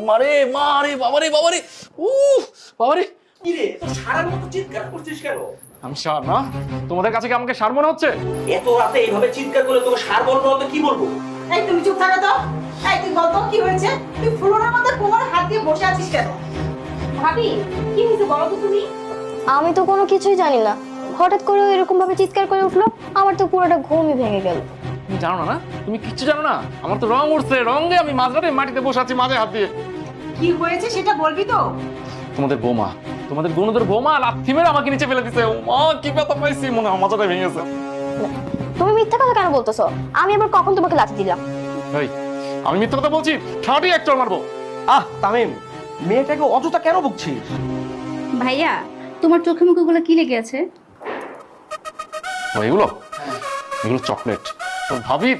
মারে মারে বাবারে বাবারে বাবারে। কি রে তো সারার মতো চিৎকার করছিস কেন? আমি সার না, তোমাদের কাছে কি আমাকে সার মনে হচ্ছে? এত রাতে এইভাবে চিৎকার করলে তোকে সার বলবো না তো কি বলবো? এই তুমি চুপ থাকো তো। এই তুই বল তো কি হয়েছে? তুই ফ্লোরের মধ্যে কোমরে হাত দিয়ে বসে আছিস কেন? ভাবি কি হয়েছে বলো তো তুমি? আমি তো কোনো কিছুই জানি না, হঠাৎ করে এরকম ভাবে চিৎকার করে উঠলো, আমার তো পুরোটা ঘুমই ভেঙে গেল। তুমি জানো না, তুমি কিচ্ছু জানো না। আমার তো রং উঠছে, রঙে আমি মাঝরাতে মাটিতে বসে আছি মাঝে হাত দিয়ে। কি হয়েছে সেটা বলবি তো? তোমাদের বৌমা, তোমাদের গুণদের বৌমা লাথি মেরে আমাকে নিচে ফেলে দিছে। মা কি ব্যথা পাইছি, মনে হয় মাথাটা ভেঙে গেছে। তুমি মিথ্যা কথা কেন বলতেছো? আমি আবার কখন তোমাকে লাথি দিলাম? এই আমি মিথ্যা কথা বলছি? ঠাটি এক চড় মারবো। তামিম, মেয়েটাকে অযথা কেন বকছিস? ভাইয়া তোমার চোখে মুখে গুলো কি লেগে আছে? এগুলো এগুলো চকলেট। তো ভাবি